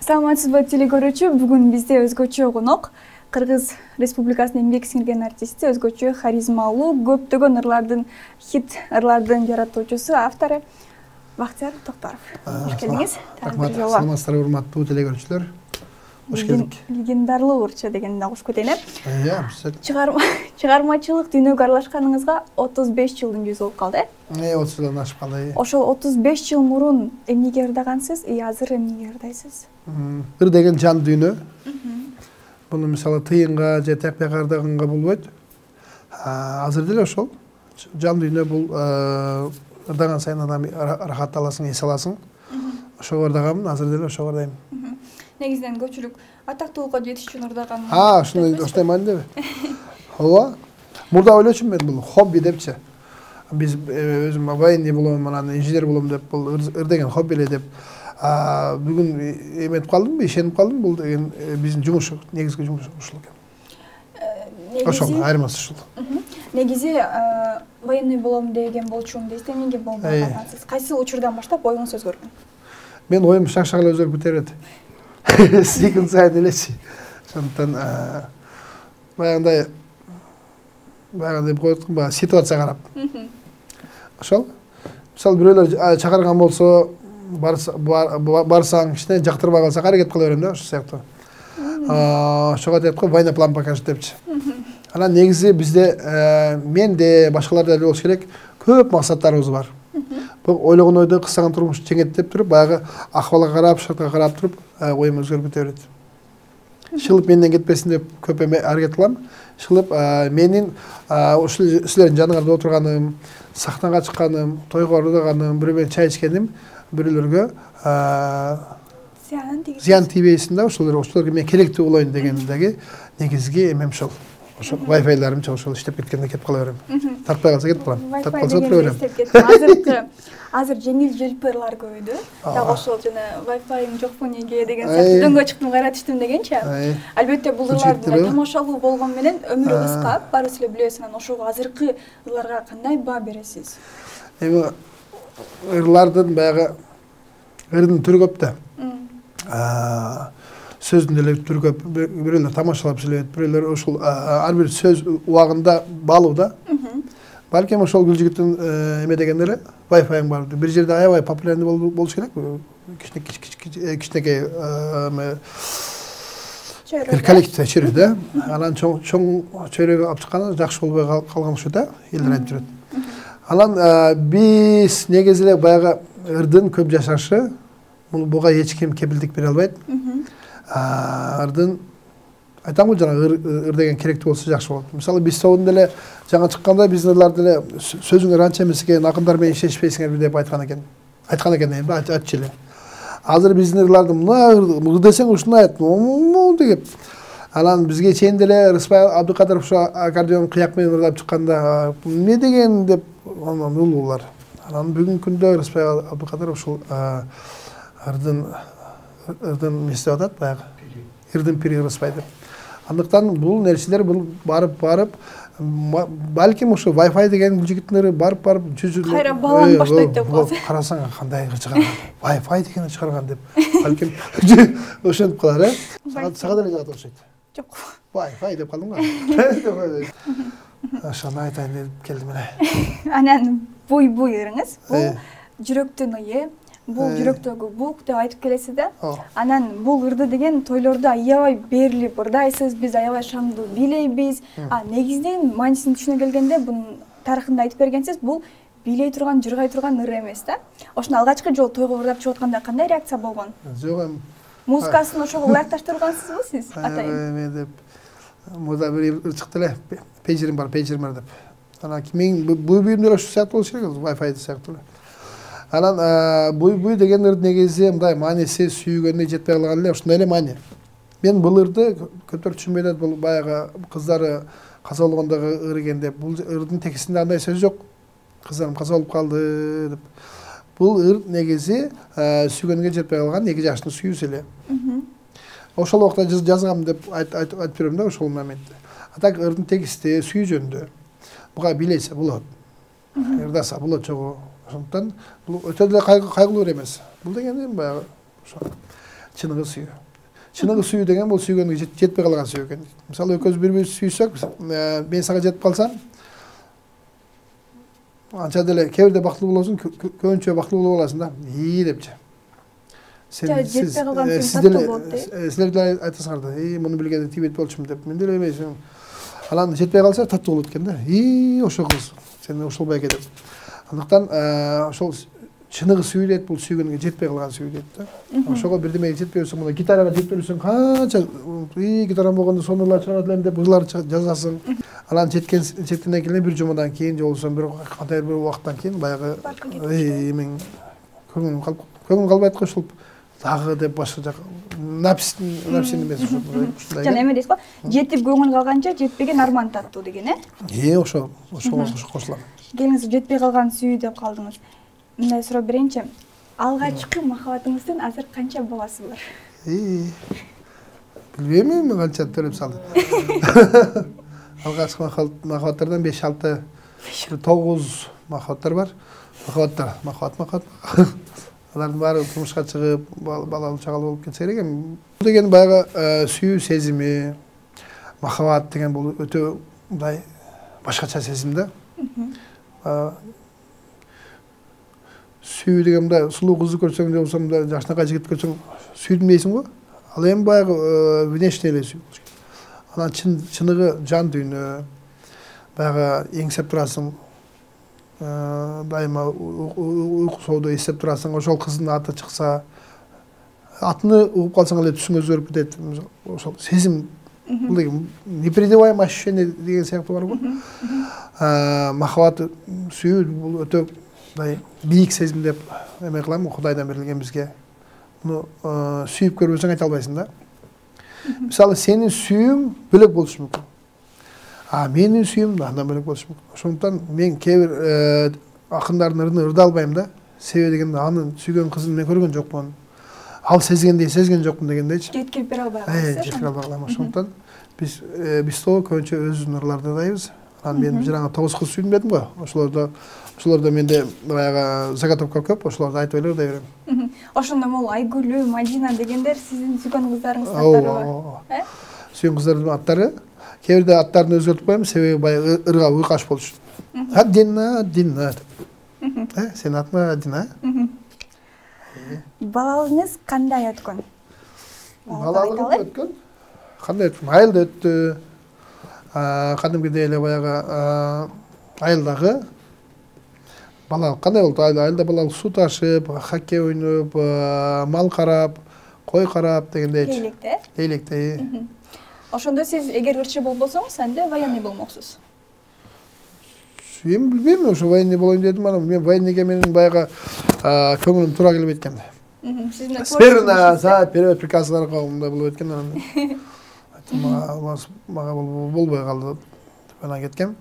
Саламатсызбы телекөрүүчү, бүгүн бизде өзгөчө конок Кыргыз Республикасынын эмгек сиңирген артисти, өзгөчө харизмалуу, көптөгөн ырлардын хит ырлардын жаратуучусу, автору Бактияр Токтаров. Хош келдиңиз. Рахмат. Саламатсыздарбы, урматтуу телекөрүүчүлөр. Хош келдик. Легендарлуу ырчы дегенди кош кетейин. Иә, Чыгармачылык дүйнөгө аралашканыңызга 35 жылдын жүзү болуп калды. 30 жылдан ашып калды. Ошол 35 жыл мурун эмнеге ырдагансыз, азыр эмнеге ырдайсыз? Ыр деген жан дүйнө. Буну мисалы тыйынга же текпек ырдаганга болбойт. Азыр деле ошол жан дүйнө бул ырдаган сайын адам рахат аласың, эс аласың. Ошого ырдаганмын, азыр деле ошого ырдайм. Негизинен көпчүлүк атактуулукка жетиш үчүн ырдаган. Ошондой маанидеби? Ооба. Мурда ойлочумун мен бул хобби депчи. Биз өзүм военный болом, анан инженер болом деп, бул ыр деген хобби эле деп. Бүгүн эметип калдым, ишенип калдым, бул деген биздин жумуш, негизги жумуш ушул экен. Ошол айырмасы ушул. Негизи военный болом деген болчумун дейсиз, эмнеге болбой калгансыз? Кайсы учурдан баштап оюңуз өзгөргөн? Мен оюм шак эле өзгөрүп кете берет. Секунд сайын элечи. Ошондуктан баягындай коюп аткан ситуация карап. Ошол. Мисалы бирөөлөр чакырган болсо, барсаң, кичине жактырбай калса аракет кыла берем да, ошол сыяктуу. Ошого дейт го война план покажет депчи. Анан негизи бизде менде, башкаларда эле болуш керек, көп максаттарыбыз бар. Бул ойлогон ойдо кыстаган турмуш чеңеттеп туруп, баягы акыбалга карап, шартка карап туруп, оюм өзгөрүп кете берет. Шылып менден кетпесин деп көп аракет кылам. Шылып менин ушул силердин жаныңарда отурганым, сахнага чыкканым, тойго ырдаганым, бирөө менен чай ичкеним бирөөлөргө зыян тийбесин да, ошолорго мен керектүү болоюн дегендеги негизги эмем ошол. Ошол Wi-Fi'ларым ошол иштеп кеткенде кетип кала берем. Тартпай калса кетип калам. Тартып калса отура берем. Азыр жеңил желпырлар көбөйдү. Дагы ошол жана Wi-Fi'м жокпу неге деген сыяктуу дөңгө чыктым, кайра түштүм дегенчи. Албетте бул ырлар тамашалуу болгон менен өмүрү кыска, баарыбыз эле билебиз. Анан ошого азыркы ырларга кандай баа бересиз? Эми ырлардын баягы ырдын түрү көп да. Сөздүн деле түрү көп. Бирөөлөр тамашалап сүйлөйт, бирөөлөр ушул ар бир сөз убагында баалуу да. Балким ошол гүл жигиттин эме дегенде эле Wi-Fi'м бар. Бир жерде аябай популярный болуш керек. Кичинекей бир коллектив чөйрө да. Анан чоң чөйрөгө алып чыкканда жакшы болбой калган ушул да, элдер айтып жүрөт. Анан биз негизи эле баягы ырдын көп жашашы, буга эч ким кепилдик бере албайт. Ырдын айтам го, жана ыр деген керектүү болсо жакшы болот. Мисалы биз тобунда эле жаңа чыкканда биздин ырларды эле сөзүңөр анча эмес экен, акындар менен иштешпейсиңер деп айткан экен эми айтчу эле. Азыр биздин ырларды мына десең ушуну айт, деп. Анан бизге чейин деле Рыспай Абдыкадыров ушу аккордеон кыяк менен ырдап чыкканда эмне деген деп улуулар. Анан бүгүнкү күндө Рыспай Абдыкадыров ушул ырдын мистеп атат баягы. Ырдын пири Рыспай деп. Андыктан бул нерселер бул барып балким ушу Wi-Fi деген жигиттин ыры барып жүзү кайра бааланып баштайт деп калат. Карасаң кандай ыр чыгарган, Wi-Fi дегенди чыгарган деп. Балким ошентип калар, сага деле жагат окшойт. Жок. Wi-Fi деп калдым го. Ошону айтайын деп келдим эле. Анан буй ырыңыз бул жүрөктүн ые, бул жүрөктөгү бук деп айтып келесиз да. Анан бул ырды деген тойлордо аябай берилип ырдайсыз, биз аябай шаңдуу бийлейбиз. Негизинен маанисин түшүнө келгенде бунун тарыхында айтып бергенсиз, бул бийлей турган, жыргай турган ыр эмес да. Ошону алгачкы жолу тойго ырдап чыгып атканда кандай реакция болгон? Жок, эми музыкасын ошого ылайыкташтыргансызбы сиз? Атайын. Эме деп мурда бир ыр чыкты эле, пейджерим бар деп. Анан мен буй деле ошол сыяктуу болуш керек, Wi-Fi сыяктуу эле. Анан буй деген ырдын негизи мындай мааниси сүйгөнүнө жетпей калган эле, ушундай эле маани. Мен бул ырды көптөр түшүнбөй атат, бул баягы кыздары каза болгондогу ыр экен деп. Бул ырдын текстинде андай сөз жок. Кыздарым каза болуп калды деп. Бул ыр негизи сүйгөнгө жетпей калган эки жаштын сүйүүсү эле. Ошол убакта жазгам деп айтып берем да ошол моментте. Так ырдын тексти сүйүү жөнүндө. Буга билесе болот. Ырдаса болот чогуу. Ошондуктан бул өтө деле кайгылуу эмес. Бул деген баягы ошо чыныгы сүйүү. Чыныгы сүйүү деген бул сүйгөнгө жетпей калган сүйүү экен. Мисалы экөөбүз бири-бирибизди сүйсөк, мен сага жетип калсам, анча деле кээ бирде бактылуу болосуң, көбүнчө бактылуу боласың да. Депчи. Силер деле айтасыңар да, муну билгенде тибет болчумун деп. Мен деле эмесмин. Анан жетпей калса таттуу болот экен да. Ошо кыз, сен ошол байке деп. Андыктан ошол чыныгы сүйүү дейт, бул сүйгөнгө жетпей калган сүйүү дейт да. Ошого бирдемеге жетпей өтсөң, мына гитарага жетпей өтсөң, канча гитарам болгондо сонурлар чыгарат элем деп ырлар жазасың. Анан жеткенден кийин бир жумадан кийин же болбосо бир кандай бир убакыттан кийин баягы эмен көңүл калбайт го ушул дагы деп башка жак напсин эмес ушундай. Жана эме дейсиз го, жетип көңүл калганча жетпеген арман таттуу деген, ошо кошулат. Келиңиз жетпей калган сүйүү деп калдыңыз. Мындай суроо берейинчи. Алгачкы махабатыңыздын азыр канча баласы бар? Билбейм, мен канча төлөп салдым. Алгачкы махабаттардан 5-6 9 махабаттар бар. Махабат. Алардын баары турмушка чыгып, балалуу чагалуу болуп кетсе керек. Бул деген баягы сүйүү сезими, махабат деген бул өтө мындай башкача сезим да. Сүйүү деген мындай сулуу кызды көрсөң, же болбосо мындай жашынакай жигит көрсөң, сүйдүм дейсиң го. Ал эми баягы внешний эле сүйүү. Анан чыныгы жан дүйнө, баягы эңсеп турасың, дайыма уйку соодо эстеп турасың, ошол кыздын аты чыкса, атыны угуп калсаң эле түсүң өзгөрүп кетет. Ошол сезим, бул деген непередаваемое ощущение деген сыяктуу бар го. Махабат сүйүү бул өтө мындай бийик сезим деп эме кылам, Кудайдан берилген бизге. Муну сүйүп көрбөсөң айта албайсың да. Мисалы, сенин сүйүүң бөлөк болушу мүмкүн. Менин сүйүүм андан бөлөк болушу мүмкүн. Ошондуктан мен кээ бир акындардын ырын ырда албайм да. Себеби дегенде анын сүйгөн кызын мен көргөн жокмун. Ал сезген жокмун дегендейчи. Жеткирип бере албайсыз. Жеткирип албайм. Ошондуктан биз көбүнчө өзүбүздүн ырларды ырдайбыз. Анан мен жаңа 9 кыз сүйдүм дедим го. Ошолордо менде баягы заготовка көп, ошолорду айтып эле ырдай берем. Ошондо могу Айгүлүү, Мадина дегендер сиздин сүйгөн кыздарыңыздын аттары бар. Сүйгөн кыздардын аттары. Кээ бирде аттарын өзгөртүп коем, себеби баягы ырга уйкаш болуш үчүн. Дина. Сенин атың Дина? Балалыгыңыз кандай өткөн? Балалыгым өткөн? Кандай өткөн? Айылда өттү. Кадимкидей эле баягы айылдагы балалык кандай болду? Айылда балалык суу ташып, хоккей ойноп, мал карап, кой карап дегендей. Лейлекте. Ошондо сиз эгер ырчы болбосоңуз, анда военный болмоксуз. Мен билбейм, ошо военный болоюн дедим, анан мен военныйге менин баягы көңүлүм туура келбей экен. Смирно, вперед приказларга мындай болуп экен, анан мага болбой калды деп анан кеткем.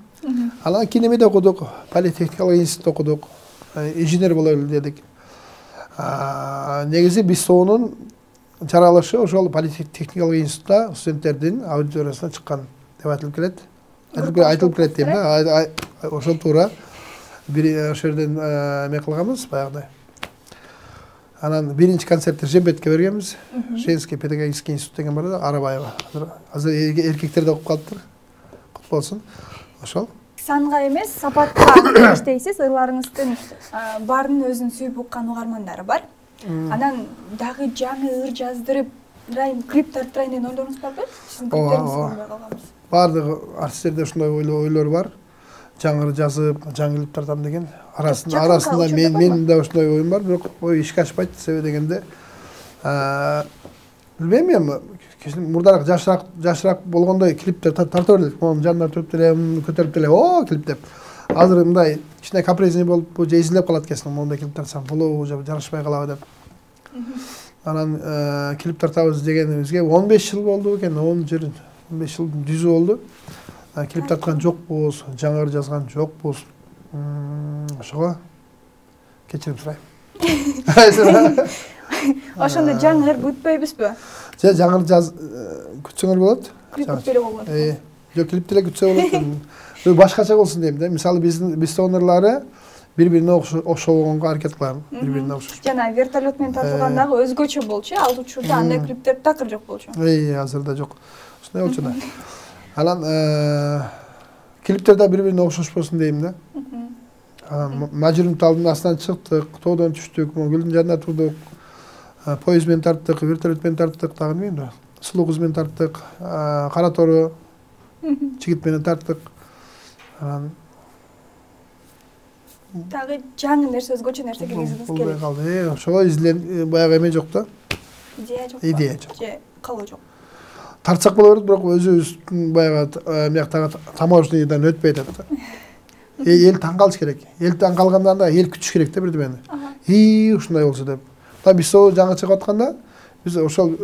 Анан кийин эмеде окудук, политехникалык институтта окудук, инженер бололу дедик. Негизи биз соонун чаралышы ошол политехникалык институтта студенттердин аудиториясына чыккан деп айтылып келет. Айтылып келет дейм да, ошол туура бир ошол жерден эме кылганбыз баягыдай. Анан биринчи концертти Жембетке бергенбиз. Женский педагогический институт деген бар да, Арабаева. Азыр эркектер да окуп калыптыр. Кут болсун. Ошол. Санга эмес, сапатка иштейсиз. Ырларыңыздын баарынын өзүн сүйүп уккан угармандары бар. Анан дагы жаңы ыр жаздырып, клип тартырайын деген ойлоруңуз барбы? Сиздин клиптериңизди көрбөй калганбыз. Бардыгы артисттерде ушундай ойлор бар. Жаңы ыр жазып, жаңы клип тартам деген. Арасында мен да ушундай оюм бар, бирок ой ишке ашпайт. Себеби дегенде билбейм эми, мурдараак жашыраак болгондой клиптер тарта берлек. Монун жанына туруп деле, көтөрүп деле, клип деп. Азыр мындай кичине капризный болуп, же изилеп калат экенсиң, мондай клип тартсам болобу, же жарашпай калабы деп. Анан клип тартабыз дегенибизге 15 жыл болду экен, 15 жыл дүзү болду. Клип тарткан жокпуз, жаңы ыр жазган жокпуз. Ошого кечирим сурайм. Ошондо жаңы ыр күтпөйбүзбү? Же жаңы ыр күтсөңөр болот. Клип күтпөй болот. Жок, клип деле күтсө болот. Башкача болсун дейм да. Мисалы биз сонурлары бири-бирине окшогонго аракет кылам, бири-бирине окшош. Жана вертолет менен тартылгандагы өзгөчө болчу, ал учурда андай клиптер такыр жок болчу. Азырда жок. Ушундай болчу да. Анан клиптерде бири-бирине окшошпосун дейм да. Мажурун талдын астынан чыктык, тоодон түштүк, гүлдүн жанына турдук. Поезд менен тарттык, вертолет менен тарттык, дагы билбейм да. Сулуу кыз менен тарттык, кара тору жигит менен тарттык. Дагы жаңы нерсе, өзгөчө нерсе киргизгиңиз келет. Калды. Ошого изилен баягы эме жок да. Идея жок. Идея жок. Же калуу жок. Тартсак боло берет, бирок өзүбүздүн баягы мияктагы таможнядан өтпөй атат да. Эл таң калыш керек. Эл таң калгандан да эл күтүш керек да бирдемени. Ушундай болсо деп. Да биз жаңы чыгып атканда биз ошол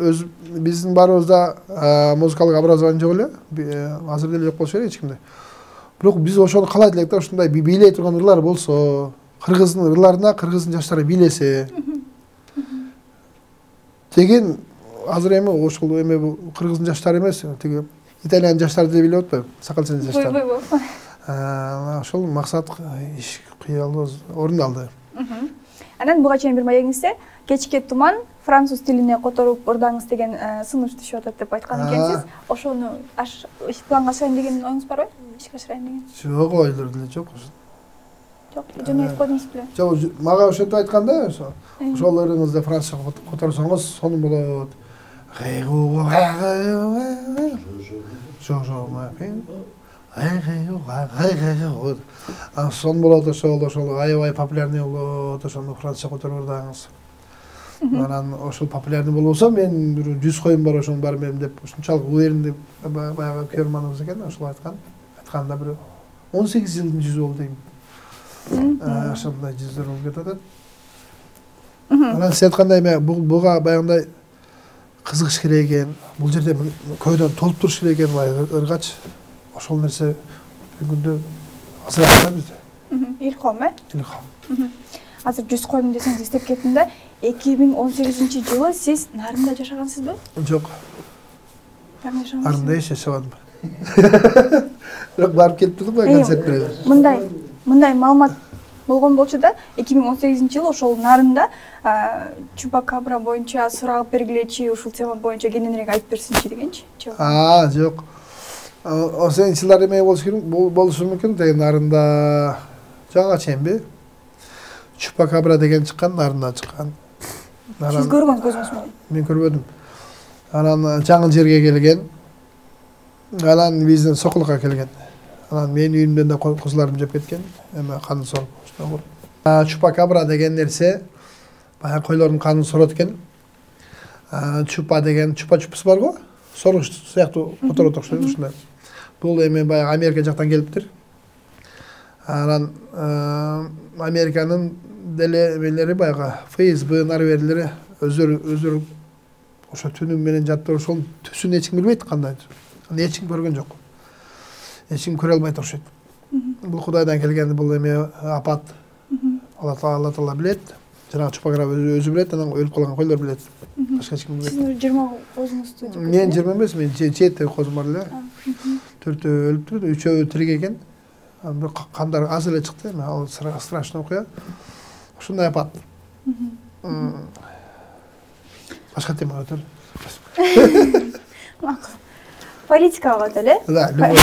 биздин баарыбызда музыкалык образование жок эле. Азыр деле жок болушу керек эч кимде. Бирок биз ошону каалайт элек да, ушундай бийлей турган ырлар болсо, кыргыздын ырларына кыргыздын жаштары бийлесе деген. Азыр эми ошол эме кыргыздын жаштары эмес, тиги итальян жаштары деп билип атпайбы? Сакалчын жаштары. Ошол максат иш кыялуу орундалды. Анан буга чейин бир маегиңизде кечки туман француз тилине которуп ырдаңыз деген сунуш түшүп атат деп айткан экенсиз. Ошону планга ашырайын деген оюңуз барбы? Ишке ашырайын деген. Жок, ойлор деле жок. Жок, жөн айтып койдуңуз беле? Жок, мага ошентип айтканда, ошол ырыңызды французча которсоңуз сонун болот. Сон болот, ошол аябай популярный болот, ошону французча которуп ырдаңыз. Анан ошол популярный болбосо мен 100 коюм бар, ошонун баары менен деп ушунчалык уверенди баягы көрманыбыз экен, ошол айтканда бир 18 жылдын жүзү болду дейм. Ошондой жүздөр болуп кетет. Анан сиз айткандай буга баягындай кызыгыш керек экен, бул жерде көйдөн толуп туруш керек экен, ыргач. Ошол нерсе бир күндө азыраак бизде. Илхом, Илхом. Азыр 100 коюм десеңиз эстеп кеттим да, 2018-жылы сиз Нарында жашагансызбы? Жок. Нарында жашабадым. Бирок барып келип турдум концерттерге. Мындай маалымат болгон болчу да, 2018-жылы ошол Нарында Чупакабра боюнча сурагып бергилечи, ушул тема боюнча кененирээк айтып берсинчи дегенчи. Жок. Сен жылдар эме болушу мүмкүн деген. Нарында жаңа чейинби Чупакабра деген чыккан, Нарында чыккан. Сиз көргөн көзүңүз менен? Мен көрбөдүм. Анан жаңы жерге келген. Анан биздин Сокулукка келген. Анан менин үйүмдөн да кызларым жеп кеткен. Эме каны соруп. Чупакабра деген нерсе баягы койлордун канын сорот экен. Чупа деген чупа-чупс бар го? Соргуч сыяктуу которот окшойт ушундай. Бул эми баягы Америка жактан келиптир. Анан Американын деле эмелери баягы ФСБ нарверлери өздөрү ошо түнү менен жаттыр, ошол түсүн эч ким билбейт кандай. Эч ким көргөн жок. Эч ким көрө албайт окшойт. Бул Кудайдан келген, бул эме апат. Алла Таала билет. Жана Чупакабра өзү билет, анан өлүп калган койлор билет. Башка эч ким билбейт. Сиз 20 козуңузду жеп кеттиңиз? Мен 20 эмес, мен 7 козум бар эле. 4 өлүптүр, 3 тирик экен. Бир кандар азыр эле чыкты, ал страшный окуя. Ушундай апат. Башка тема өтөлү. Макул. Политикага өтөлү. Да, любой.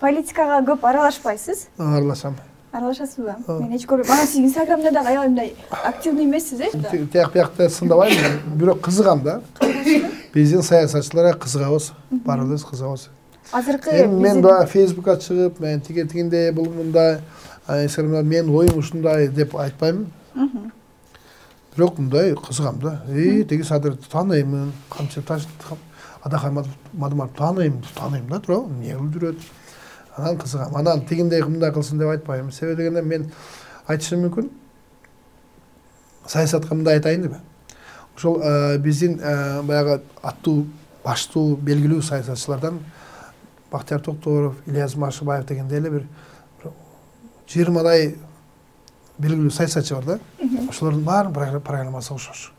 Политикага көп аралашпайсыз? Аралашам. Аралашасызбы? Мен эч көрбөйм. Анан сиз Инстаграмда дагы аябай мындай активный эмессиз, Тияк биякта сындабайм, бирок кызыгам да. Биздин саясатчыларга кызыгабыз, баарыбыз кызыгабыз. Азыркы мен да Facebookка чыгып, мен тигиндей бул мындай, Инстаграмда мен оюм ушундай деп айтпайм. Бирок мындай кызыгам да. Тиги садыр тааныймын, камчы таш Адахай Мадымаров тааныйм да, туурабы? Эмне кылып жүрөт? Анан кызыгам. Анан тигиндей мындай кылсын деп айтпайм. Себеби дегенде мен айтышым мүмкүн. Саясатка мындай айтайын деп. Ошол биздин баягы аттуу, баштуу, белгилүү саясатчылардан Бактияр Токторов, Ильяс Машыбаев дегенде эле бир 20дай белгилүү саясатчы бар да. Ошолордун баарынын программасы окшош.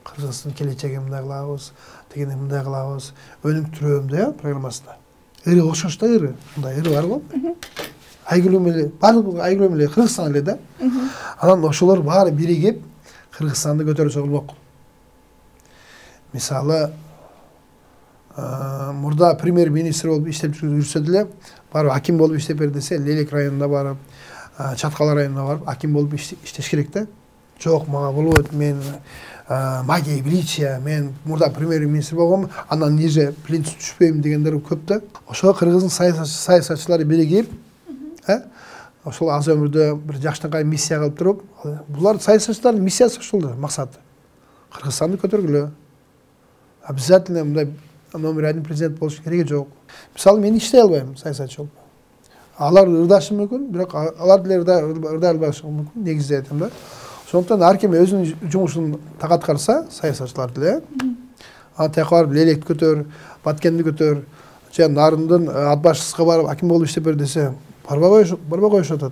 Кыргызстандын келечегин мындай кылабыз, дегенде мындай кылабыз, өнүктүрөм да программасында. Ыры окшош да, ыры. Мындай ыры бар го. айгүлөм эле баардык айгүлөм эле Кыргызстан эле да. Анан ошолор баары биригип Кыргызстанды көтөрүлсө болмок. Мисалы мурда премьер-министр болуп иштеп жүрсө деле, барып аким болуп иштеп бер десе, Лелек районуна барып, Чаткала районуна барып аким болуп иштеш керек да. Жок, мага болбойт, мен магия величия, мен мурда премьер-министр болгом, андан ниже принцип түшпөйм дегендер көп да. Ошого кыргыздын саясатчылары биригип, ошол аз өмүрдө бир жакшынакай миссия кылып туруп, булар саясатчылардын миссиясы ошол да, максаты. Кыргызстанды көтөргүлө. Обязательно мындай номер 1 президент болуш кереги жок. Мисалы мен иштей албайм саясатчы болуп. Алар ырдашы мүмкүн, бирок алар деле ырдай албашы мүмкүн, негизде айтам да. Ошондуктан ар ким өзүнүн жумушун так аткарса, саясатчылар деле, тияка барып Лелекти көтөр, Баткенди көтөр, же Нарындын ат башчысына барып аким болуп иштеп бер десе, барбай коюшат.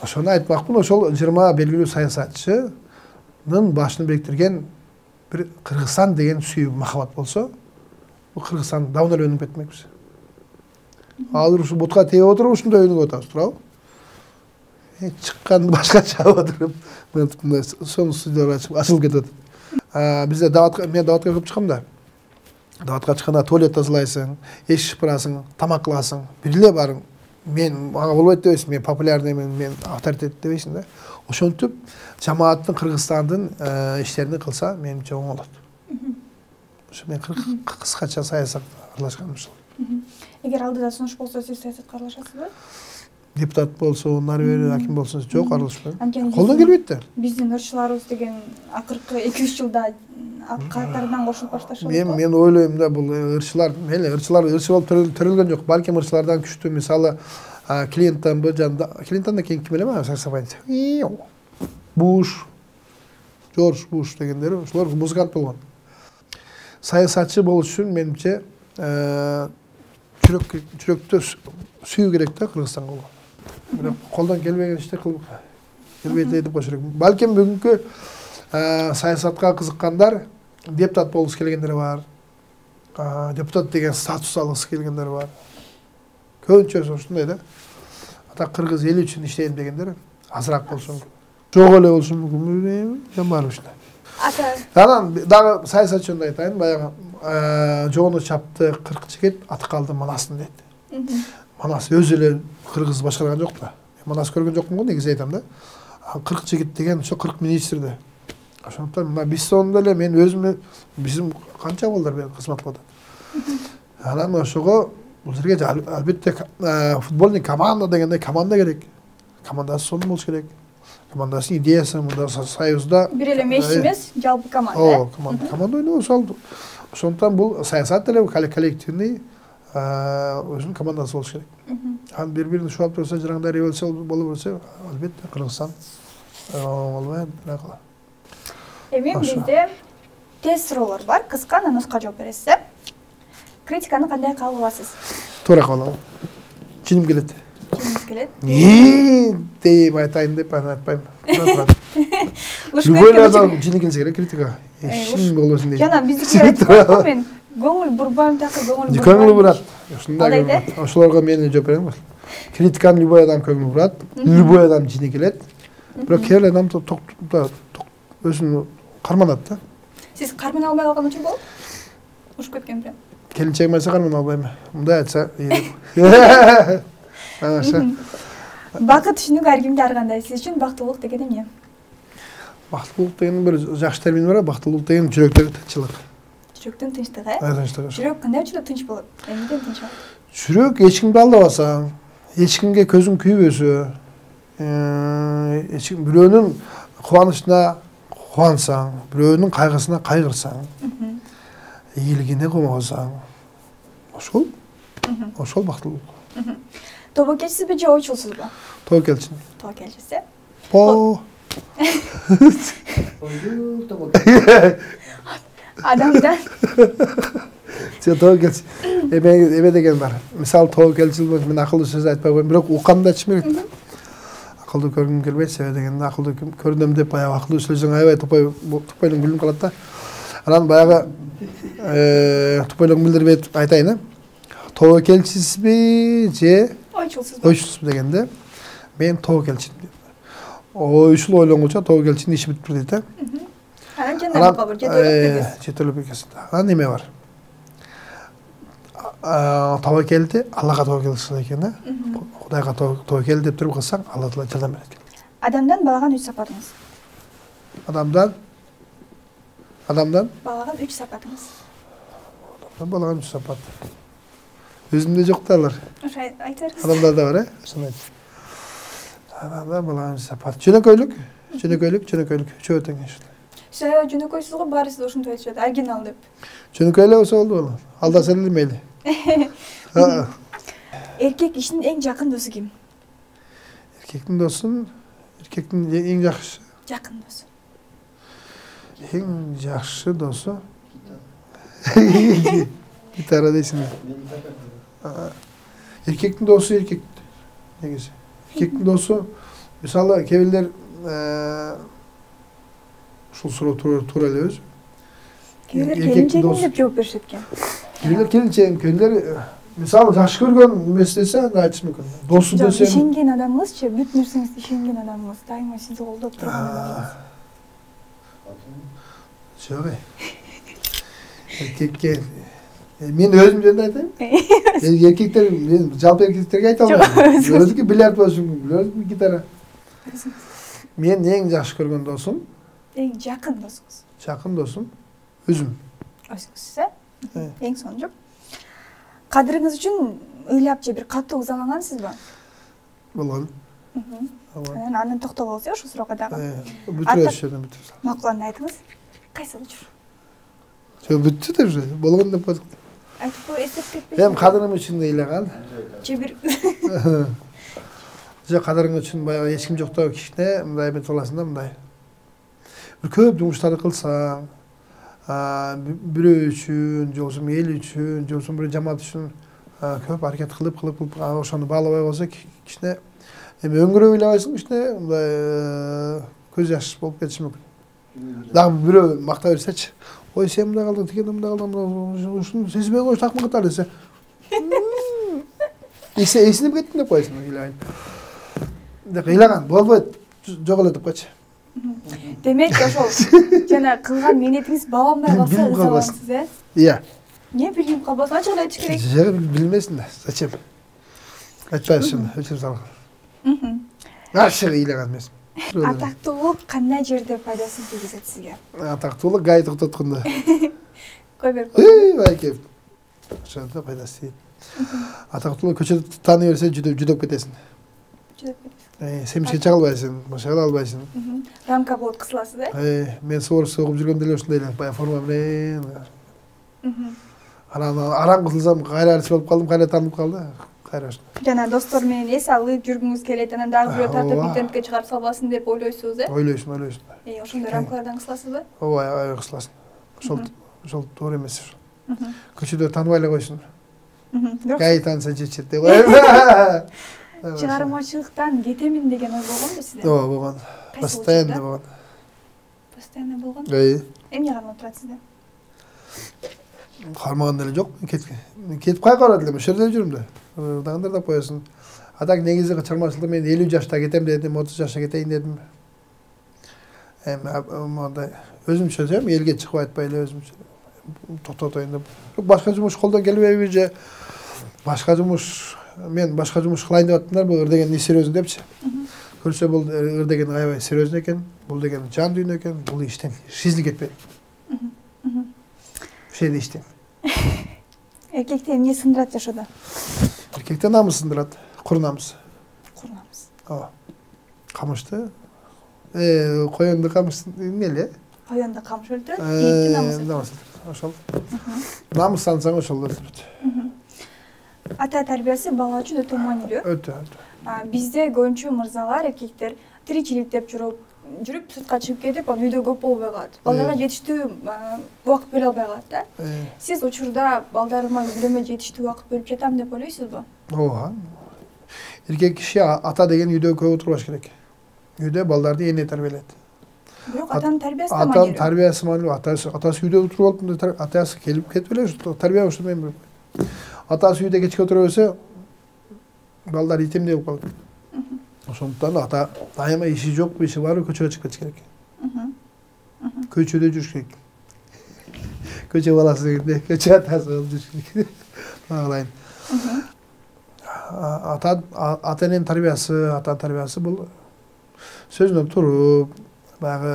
Ошону айтмакмын, ошол 20 белгилүү саясатчынын башын бириктирген bir Kırgızstan деген сүйүү махаббат болсо, бул Кыргызстан давно эле өнүгүп кетмекпиз. Азыр ушу бутка тийип отуруп, ушундай өнүгүп атабыз, туурабы? Чыкканды башкача отуруп, мындай сонун студиялар ачылып кетет. Бизде мен даватка көп чыкам да. Даватка чыкканда туалет тазалайсың, эшик шыпырасың, тамак кыласың, бир эле барың. Мен мага болбойт дебейсиң, мен популярныймын, мен авторитет дебейсиң да. Ошентип жамааттын Кыргызстандын иштерин кылса, менимче оң болот. Ошо мен кыскача саясатка аралашканым ушул. Эгер алдыда сунуш болсо, сиз саясатка аралашасызбы? Депутат болсо, нары бери аким болсо, жок, аралашпайм. Колдон келбейт да. Биздин ырчыларыбыз деген акыркы 2-3 жылда катарынан кошулуп башташат. Мен ойлойм да, бул ырчылар, мейли, ырчылар ырчы болуп төрөлгөн жок. Балким ырчылардан күчтүү, мисалы, Клинтон жанында, Клинтондон кийин ким эле ма, саксофончу. Буш, Жорж Буш дегендер, ошолор музыкант болгон. Саясатчы болуш үчүн менимче жүрөктө сүйүү керек да Кыргызстанга болгон. Бирок колдон келбеген ишти кылып келбейт деп коюш керек. Балким бүгүнкү саясатка кызыккандар депутат болуш келгендер бар. Депутат деген статус алгысы келгендер бар. Көбүнчөсү ушундай да. Ата кыргыз эли үчүн иштейм дегендер азыраак болушу мүмкүн. Жок эле болушу мүмкүн. Жамбар ушундай. Анан дагы саясатчыны айтайын, баягы жоону чапты 40 жигит аты калды Манасын дейт. Манас өзү эле кыргыз башкарган жок да. Манас көргөн жокмун го, негизи айтам да. 40 жигит деген ошо 40 министрди. Ошондуктан мына биз сонун эле мен өзүм биздин канча балдар менен кызмат кылып атат. Анан ошого бул жерге албетте футбольный команда дегенде команда керек. Командасы сонун болуш керек. Командасын идеясы мында союзда бир эле мешчи эмес, жалпы команда. Команда ойнобосо ошондуктан бул саясат деле коллективный өзүнүн командасы болуш керек. Анан бири-бирин шулап турса, жыраңдар болсо боло берсе, албетте Кыргызстан болбойт. Эми бизде тест суроолор бар, кыска нуска жооп бересиз. Критиканы кандай кабыл аласыз? Туура кабыл алам. Чиним келет. Чиниңиз келет? Дейм айтайын деп айтпайм. Любой адам чини келсе керек критика. Эшин болбосун дейт. Жана биздикилер айтып мен көңүл бурбайм так, көңүл бурбайм. Көңүл бурат. Ушундай. Ошолорго мен жооп берем. Критиканы любой адам көңүл бурат, любой адам чини келет. Бирок кээ бир адам өзүн карманат да. Сиз кармана албай калган үчүн болот? Ушуп кеткен прям. Келинчегим айтса кармана албайм. Мындай айтса. Бакыт түшүнүк ар кимде ар кандай. Сиз үчүн бактылуулук деген эмне? Бактылуулук деген бир жакшы термин бар, бактылуулук деген жүрөктөгү тынччылык. Жүрөктүн тынчтыгы? Тынчтыгы. Жүрөк кандай учурда тынч болот? Эмнеден тынч болот? Жүрөк эч кимди алдабасаң, эч кимге көзүң күйбөсө, бирөөнүн кубанычына кубансаң, бирөөнүн кайгысына кайгырсаң, ийгилигине комосоң, ошол бактылуулук. Тобокелчисизби же ойчулсузбу? Тобокелчисиң. Тобокелчиси. Адамдан. Сен тобокелчи. Эме деген бар. Мисалы тобокелчил болуп мен акылдуу сөз айтпай коюм, бирок укканды айтышым керек. Акылдуу көргүм келбейт, себеби дегенде акылдуу көрүнөм деп баягы акылдуу сөзүң аябай тупойлуң билинип калат да. Анан баягы тупойлуң билдирбей айтайын. Тобокелчисизби же Ойчулсузбу? Ойчулсузбу дегенде мен тобокелчимин дейм. Ойчул ойлонгуча тобокелчиндин иши бүтүп дейт да. Анан жана бака бир жетелеп экенсиң. Анан неме бар? Тобокелди Аллага тобокел кылса экен да. Кудайга тобокел деп туруп кылсаң, Алла Таала жардам берет экен. Адамдан балаган 3 сапатыңыз. Адамдан Балаган 3 сапатыңыз. Балаган 3 сапат. Өзүмдө жок да алар. Ошо айтарсыз. Адамдарда бар, ошону айт. Адамда балаган 3 сапат. Жөнөкөйлүк. Үчөө тең ошо. Сен жөнөкөйсүз го, баары сиз ошентип айтышат, оригинал деп. Жөнөкөйлө болсо болду бала. Алдаса эле мейли. Эркек ишинин эң жакын досу ким? Эркектин эң жакшы. Жакын досу. Эң жакшы досу. Гитара дейсиңби? Эркектин досу эркек. Негизи. Эркектин досу, мисалы, кебилер ушул суроо туура эле өзү. Кебилер келинчегим деп жооп беришет экен. Кебилер келинчегим, кебилер мисалы жакшы көргөн эмес десе, анда айтышы мүмкүн. Досу десе, ишенген адамыңызчы, бүт нерсеңизди ишенген адамыңыз, дайыма сизди колдоп турган адамыңыз. Жок. Эркекке мен өзүм жөнүндө айтайын. Эркектер, мен жалпы эркектерге айта албайм. Өзүнүкү бильярд болушу мүмкүн, өзүнүкү гитара. Мен эң жакшы көргөн досум, эң жакын досуңуз. Жакын досум өзүм. Өзүңүз, эң сончу. Кадырыңыз үчүн ыйлап же бир катуу ызалангансызбы? Болгон. Анан токтолобуз ошол суроого дагы. Бүтүрөшүн. Макул, анда айтыңыз. Кайсы учур? Жок, бүттү да уже. Болгон деп койдук. Айтып кой, эстеп кетпейсизби? Эми кадырым үчүн ыйлаган. Же бир Жок, кадырың үчүн баягы эч ким жокто кичине мындай эмет боласың да, мындай. Бир көп жумуштарды кылсаң, бирөө үчүн, же болбосо эл үчүн, же болбосо бир жамаат үчүн көп аракет кылып ошону баалабай койсо кичине эми өңгөрөп ыйлабайсың, кичине мындай көз жаш болуп кетиши мүмкүн. Дагы бирөө макта берсечи, ой сен мындай кылдың, тиген мындай кылдың, ушуну сезбей коюш такмын катары десе. Эсинип кеттим деп койсуң, ыйлайын. Деп ыйлаган, болбойт, жок эле деп койчу. Демек, ошол жана кылган милдетиңиз баламдай калса ызалансыз, Иә. Не билип калбасын, ачык эле айтыш керек. Жок, билмесин да, зачем? Айтпайсың, өчүр салган. Ачык ыйлаган эмес. Атактуулук кандай жерде пайдасын тийгизет сизге? Атактуулук гай токтоткондо. Кой берип Байке. Ошондо пайдасы тиет. Атактуулук көчөдө тааны берсе жүдөп кетесиң. Семишке чыга албайсың, машыга албайсың. Рамка болот кысыласыз, Мен суур согуп жүргөндө эле ушундай эле баягы форма менен. Анан араң кылсам кайра арчы болуп калдым, кайра таанып калды. Кайра ошондой. Жана достор менен эс алып жүргүңүз келет, анан дагы бирөө тартып интернетке чыгарып салбасын деп ойлойсуз, Ойлойсуң. Ошондой рамкалардан кысыласызбы? Ооба, аябай кысыласың. Ошол туура эмес. Көчөдө тааныбай эле койсуң. Гай таанса жетет деп коет. Чыгармачылыктан кетемин деген ой болгонбу сизде? Ооба, болгон. Постоянно болгон. Постоянно болгон? Эмне кармап турат сизде? Кармаган деле жок. Кетип кайка барат элем, ошол жерде жүрүм да. Дагындырдап коесуң. А так негизи чыгармачылыкта мен 50 жашта кетем дедим, 30 жашта кетейин дедим. Мондай өзүмчө дем, элге чыгып айтпай эле өзүмчө токтотоюн деп. Башка жумуш колдон келбейби же башка жумуш, мен башка жумуш кылайын деп аттымдар, бул деген не серьезно депчи. Көрсө бул деген аябай серьезно экен, бул деген жан дүйнө экен, бул иштен шизилип кетпейт. Ошол иштен. Эркекти эмне сындырат жашоодо? Эркекте намыс сындырат, кур намыс. Кур намыс. Ооба. Камышты, коёнду камыш эмне? Коёнду камыш өлтүрөт, ийитти намыс өлтүрөт. Ошол. Намыс сансаң ошол өлтүрөт. Ата тарбиясы бала үчүн өтө маанилүү. Өтө. Бизде көбүнчө мырзалар, эркектер тиричилик деп жүрүп сыртка чыгып кетип, үйдө көп болбой калат. Балдарга жетиштүү убакыт бере албай калат да. Сиз учурда балдарыма үйлөнмөй жетиштүү убакыт бөлүп жатам деп ойлойсузбу? Ооба. Эркек киши ата деген үйдө көп отурбаш керек. Үйдө балдарды эне тарбиялайт. Бирок атанын тарбиясы да маанилүү. Атанын тарбиясы маанилүү. Атасы үйдө отуруп алып, атасы келип кетип эле тарбия ошо мен. Атасы үйдө кечке отура берсе, балдар итемде болуп калат. Ошондуктан ата дайыма иши жок, иши бар, көчөгө чыгып кетиш керек. Көчөдө жүрүш керек. Көчө баласы дегенде көчө атасы болуп жүрүш керек. Багылайын. Ата-эненин тарбиясы бул сөзүнөн туруп, баягы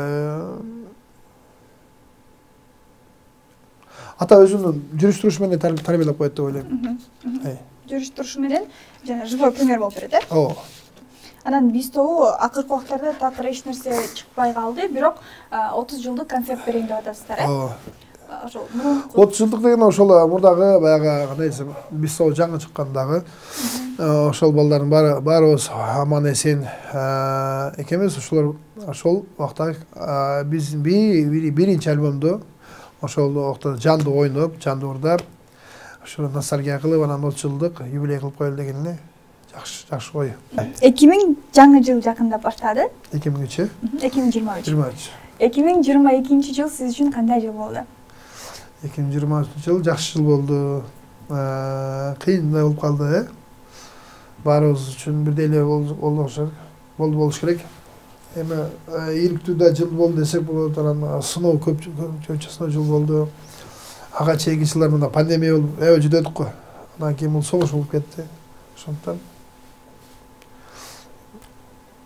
ата өзүнүн жүрүш-турушу менен тарбиялап коет деп ойлойм. Жүрүш-турушу менен жана живой пример болуп берет, Ооба. Анан биз тобу акыркы убактарда такыр эч нерсе чыкпай калды, бирок 30 жылдык концерт берейин деп атасыздар, Ооба. Ошол 30 жылдык деген ошол мурдагы баягы кандай десем, биз тобу жаңы чыккандагы ошол балдардын баарыбыз аман эсен экенбиз. Ошол убакта биз биринчи альбомду ошол убакта жандуу ойноп, жандуу ырдап, ошо ностальгия кылып, анан 30 жылдык юбилей кылып коелу деген эле жакшы ой. 2000 жаңы жыл жакындап баштады. 2000-чи? 2023. 2022 жыл сиз үчүн кандай жыл болду? 2023 жыл жакшы жыл болду. Кыйын болуп калды, баарыбыз үчүн бирдей эле болуш керек. Эми ийгиликтүү да жыл болду десек болот, анан сыноо көпчө сыноо жыл болду. Ага чейинки жылдар мына пандемия болуп, жүдөдүк го. Анан кийин бул согуш болуп кетти. Ошондуктан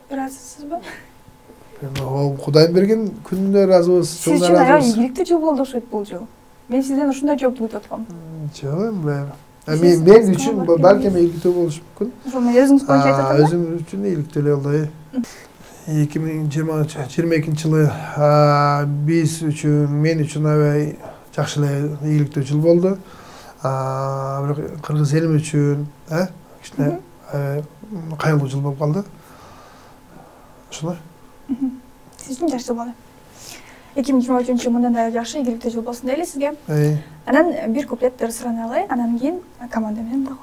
ыраазысызбы? Кудайым берген күнүнө ыраазыбыз. Сиз үчүн аябай ийгиликтүү жыл болду окшойт бул жыл. Мен сизден ушундай жоопту күтүп аткам. Жок, мен үчүн балким ийгиликтүү болушу мүмкүн. Ошол менен өзүңүз боюнча айтып атам. Өзүм үчүн ийгиликтүү эле болду. 2022 жылы биз үчүн, мен үчүн аябай жакшы эле ийгиликтүү жыл болду. Бирок кыргыз элим үчүн кичине кайгылуу жыл болуп калды. Ошондой. Сиз үчүн жакшы болду. 2023 мындан да жакшы ийгиликтүү жыл болсун дейли сизге. Анан бир куплет ырсырана алай, анан кийин команда менен дагы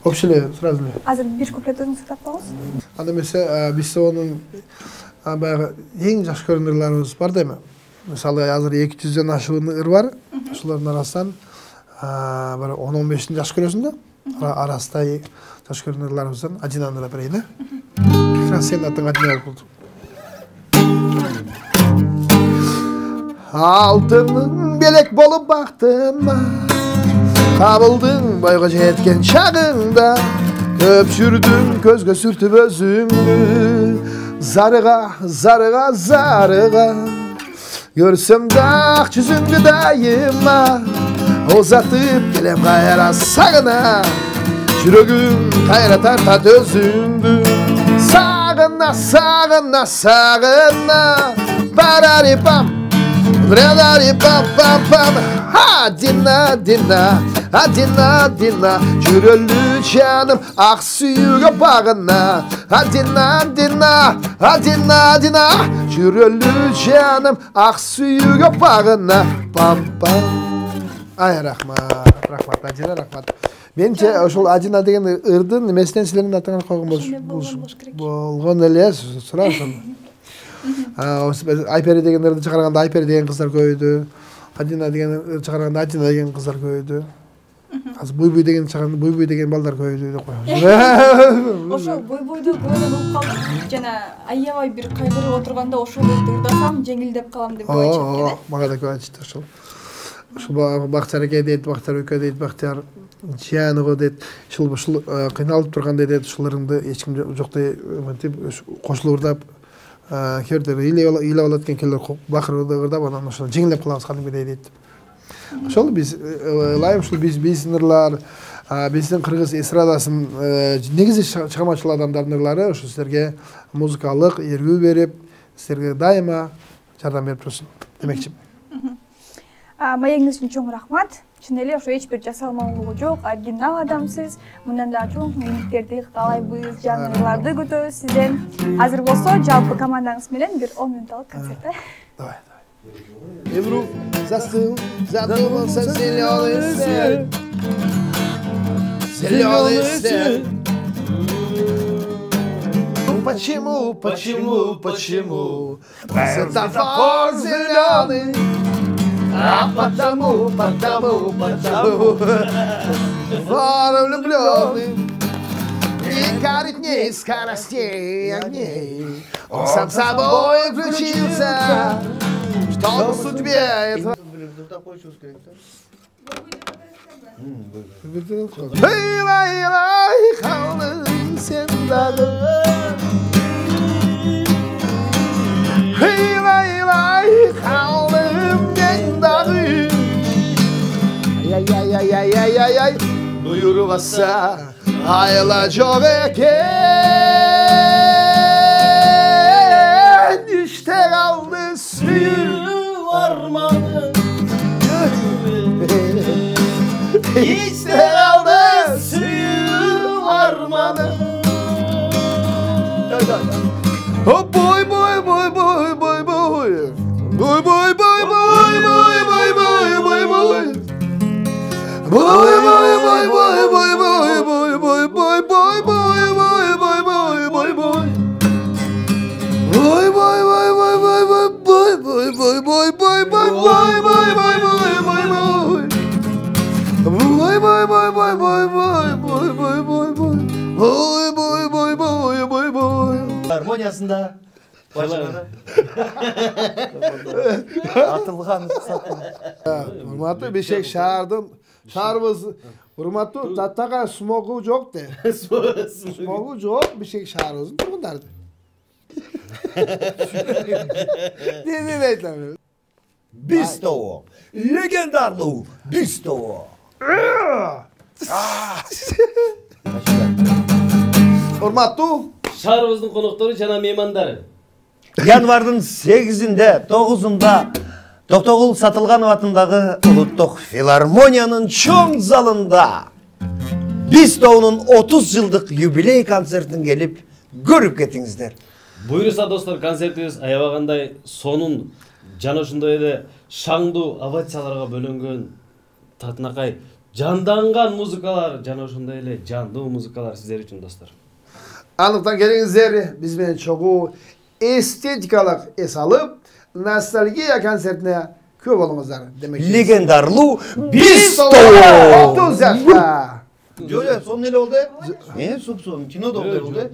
Общий эле сразу эле. Азыр бир куплет өзүңүз айтып коңуз. Анда эмесе биз онун баягы эң жакшы көргөн ырларыбыз бар дейм. Мисалы азыр 200дөн ашуун ыр бар. Ошолордун арасынан бир 10-15-ин жакшы көрөсүң да. Арасында жакшы көргөн ырларыбыздан Адинаны ырдап берейин, Как раз сенин атың Адина болуп. Алтын белек болуп бактым, кабылдың бойго жеткен чагыңда, көп жүрдүң көзгө сүртүп өзүңдү, зарыга, көрсөм да ак жүзүңдү дайыма, озатып келем кайра сагына, жүрөгүм кайра тартат өзүңдү, сагына, барарипам, пам, Адина, жүрөлү жаным ак сүйүүгө багына, Адина, жүрөлү жаным ак сүйүүгө багына, пам. Ай, рахмат, Адина, рахмат. Менче ошол Адина деген ырдын эмесинен силердин атыңар койгон болгон эле, сурасың. Айпери деген ырды чыгарганда Айпери деген кыздар көбөйдү. Адина деген ыр чыгарганда Адина деген кыздар көбөйдү. Азыр Буйбуй деген чыгарганда Буйбуй деген балдар көбөйдү деп коебуз. Ошол Буйбуйду көбүнөн угуп калдым. Жана аябай бир кайгырып отурганда ошол ырды ырдасам жеңилдеп калам деп айтышат экен. Мага да көп айтышты ошол. Ошол Бактияр дейт, Бактияр өкө дейт, Бактияр Жиянова дейт. Ушул кыйналып турганда дейт, ушул ырыңды эч ким жоктой мынтип кошулуп ырдап, кээбирдер ыйлап алат экен, келер бакырып ырдап, анан ошол жеңилдеп калабыз кадимгидей дейт. Ошол биз ылайым, ушул биздин ырлар, биздин кыргыз эстрадасынын негизи чыгармачыл адамдардын ырлары ошо силерге музыкалык эргүү берип, силерге дайыма жардам берип турсын демекчи. Маегиңиз үчүн чоң рахмат. Чын эле ошо эч бир жасалмалуулугу жок, оригинал адамсыз. Мындан да чоң үмүттөрдү каалайбыз, жаңы ырларды күтөбүз сизден. Азыр болсо жалпы командаңыз менен бир 10 минутталык концерт. Давай. Евру застыл, задумался зелёный свет. Почему? Светофор зеленый. А потому Фара влюбленный. Прикарит мне скоростей огней. Он сам собой включился, что в судьбе этого... Hıylay kaldım sen dağı. Hıylay kaldım ben dağı. Ay. Buyurmasa ayılacak eken. İşte kaldı suyu varmadı. İşte kaldı suyu varmadı. Oh boy boy boy boy boy boy. Boy boy boy boy boy boy boy boy boy. Boy boy boy boy boy boy boy boy boy boy boy boy boy boy boy boy. Boy boy boy boy boy boy boy boy boy boy boy boy boy boy boy boy boy. Boy boy boy boy boy boy boy boy boy boy. Boy boy boy boy boy boy. Harmoniyasında başları atılgan satın. Hurmatlı bir şey çağırdım. Çağırmız. Hurmatlı tattaka smogu yok de. Smogu yok bir şey çağırıyorsun turgundardı. Ne bekliyorum? Bisto. Legendarlı Bisto. Hurmatlı. Şahrımыздың konuqları жана меймандары. Yanvardın 8'inde 9'unda Тоқтоғұл Сатылғанов атындағы Ұлттық филармонияның чоң залында Бистоунун 30 жылдық юбилей концертін келіп көріп кетіңіздер. Буйруса достор, концертибиз аябагандай сонун жана ошондой эле шаңдуу овацияларга бөлөнгөн татынакай жанданган музыкалар жана ошондой эле жандуу музыкалар сиздер үчүн достор. Anlıktan gelinizdер, biz benim çoğu estetikалық es alıp nostalgiya konsertine köp olumuzlar demek. Legendarlı Bisto! 30 yaşta. Joya, son neli oldu? Sup-sup, kino da oldu.